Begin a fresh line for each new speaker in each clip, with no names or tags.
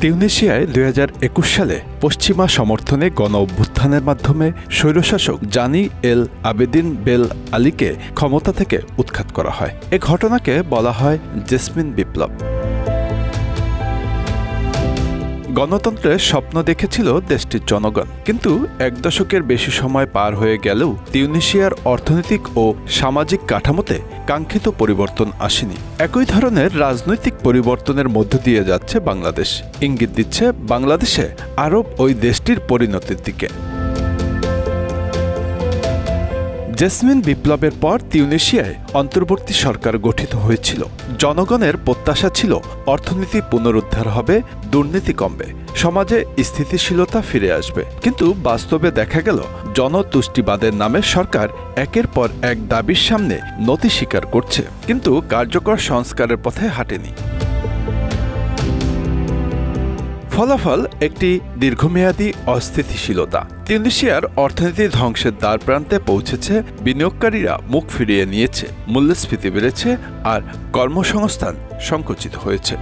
তিউনিসিয়ায় ২০২১ সালে পশ্চিমা সমর্থনে গণ অভ্যুত্থানের মাধ্যমে স্বৈরশাসক জানি এল আবেদিন বেল আলীকে ক্ষমতা থেকে উৎখাত করা হয়। এ ঘটনাকে বলা হয় জেসমিন বিপ্লব। গণতন্ত্রের স্বপ্ন দেখেছিল দেশটির জনগণ, কিন্তু এক দশকের বেশি সময় পার হয়ে গেলেও তিউনিসিয়ার অর্থনৈতিক ও সামাজিক কাঠামোতে কাঙ্ক্ষিত পরিবর্তন আসেনি। একই ধরনের রাজনৈতিক পরিবর্তনের মধ্য দিয়ে যাচ্ছে বাংলাদেশ, ইঙ্গিত দিচ্ছে বাংলাদেশে আরব ওই দেশটির পরিণতির দিকে। জেসমিন বিপ্লবের পর তিউনিসিয়ায় অন্তর্বর্তী সরকার গঠিত হয়েছিল। জনগণের প্রত্যাশা ছিল অর্থনীতি পুনরুদ্ধার হবে, দুর্নীতি কমবে, সমাজে স্থিতিশীলতা ফিরে আসবে। কিন্তু বাস্তবে দেখা গেল জনতুষ্টিবাদের নামে সরকার একের পর এক দাবির সামনে নতি স্বীকার করছে, কিন্তু কার্যকর সংস্কারের পথে হাঁটেনি। ফলাফল একটি দীর্ঘমেয়াদী অস্থিতিশীলতা। তিউনিসিয়ার অর্থনীতি ধ্বংসের দ্বার প্রান্তে পৌঁছেছে, বিনিয়োগকারীরা মুখ ফিরিয়ে নিয়েছে, মূল্যস্ফীতি বেড়েছে আর কর্মসংস্থান সংকুচিত হয়েছে।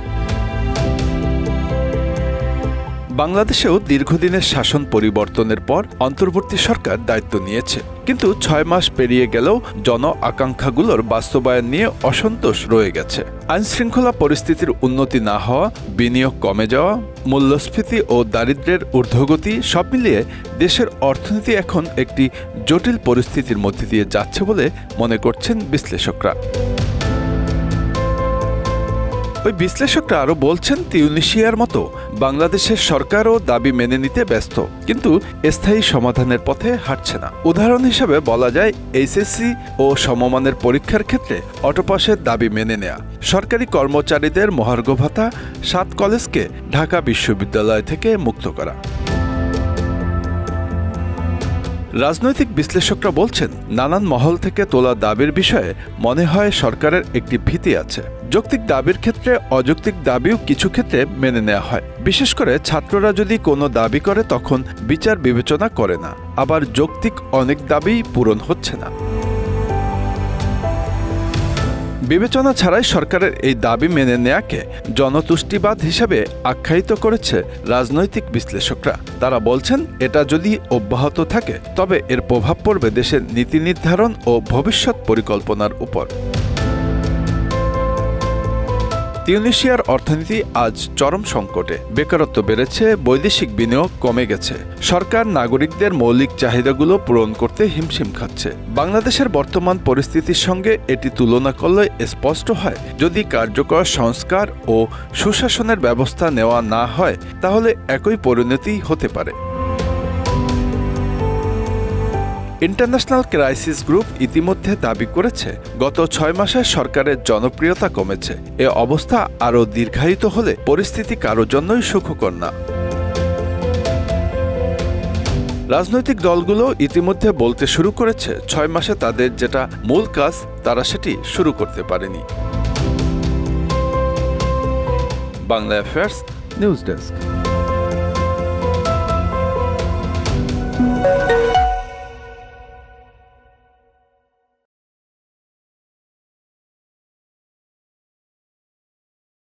বাংলাদেশেও দীর্ঘদিনের শাসন পরিবর্তনের পর অন্তর্বর্তী সরকার দায়িত্ব নিয়েছে, কিন্তু ৬ মাস পেরিয়ে গেলেও জন আকাঙ্ক্ষাগুলোর বাস্তবায়ন নিয়ে অসন্তোষ রয়ে গেছে। আইনশৃঙ্খলা পরিস্থিতির উন্নতি না হওয়া, বিনিয়োগ কমে যাওয়া, মূল্যস্ফীতি ও দারিদ্র্যের ঊর্ধ্বগতি সব মিলিয়ে দেশের অর্থনীতি এখন একটি জটিল পরিস্থিতির মধ্যে দিয়ে যাচ্ছে বলে মনে করছেন বিশ্লেষকরা। ওই বিশ্লেষকরা আরও বলছেন, তিউনিসিয়ার মতো বাংলাদেশের সরকারও দাবি মেনে নিতে ব্যস্ত, কিন্তু স্থায়ী সমাধানের পথে হাঁটছে না। উদাহরণ হিসেবে বলা যায়, এইচএসসি ও সমমানের পরীক্ষার ক্ষেত্রে অটোপাসের দাবি মেনে নেয়া, সরকারি কর্মচারীদের মহার্ঘ ভাতা, ৭ কলেজকে ঢাকা বিশ্ববিদ্যালয় থেকে মুক্ত করা। রাজনৈতিক বিশ্লেষকরা বলছেন, নানান মহল থেকে তোলা দাবির বিষয়ে মনে হয় সরকারের একটি ভীতি আছে। যৌক্তিক দাবির ক্ষেত্রে অযৌক্তিক দাবিও কিছু ক্ষেত্রে মেনে নেওয়া হয়। বিশেষ করে ছাত্ররা যদি কোনো দাবি করে তখন বিচার বিবেচনা করে না, আবার যৌক্তিক অনেক দাবি পূরণ হচ্ছে না। বিবেচনা ছাড়াই সরকারের এই দাবি মেনে নেয়াকে জনতুষ্টিবাদ হিসেবে আখ্যায়িত করেছে রাজনৈতিক বিশ্লেষকরা। তারা বলছেন, এটা যদি অব্যাহত থাকে তবে এর প্রভাব পড়বে দেশের নীতি নির্ধারণ ও ভবিষ্যৎ পরিকল্পনার উপর। তিউনিসিয়ার অর্থনীতি আজ চরম সংকটে। বেকারত্ব বেড়েছে, বৈদেশিক বিনিয়োগ কমে গেছে, সরকার নাগরিকদের মৌলিক চাহিদাগুলো পূরণ করতে হিমশিম খাচ্ছে। বাংলাদেশের বর্তমান পরিস্থিতির সঙ্গে এটি তুলনা করলে স্পষ্ট হয়, যদি কার্যকর সংস্কার ও সুশাসনের ব্যবস্থা নেওয়া না হয় তাহলে একই পরিণতি হতে পারে। ইন্টারন্যাশনাল ক্রাইসিস গ্রুপ ইতিমধ্যে দাবি করেছে, গত ৬ মাসে সরকারের জনপ্রিয়তা কমেছে। এ অবস্থা আরও দীর্ঘায়িত হলে পরিস্থিতি কারোর জন্যই সুখকর না। রাজনৈতিক দলগুলো ইতিমধ্যে বলতে শুরু করেছে, ৬ মাসে তাদের যেটা মূল কাজ তারা সেটি শুরু করতে পারেনি। Bangla affairs, news desk.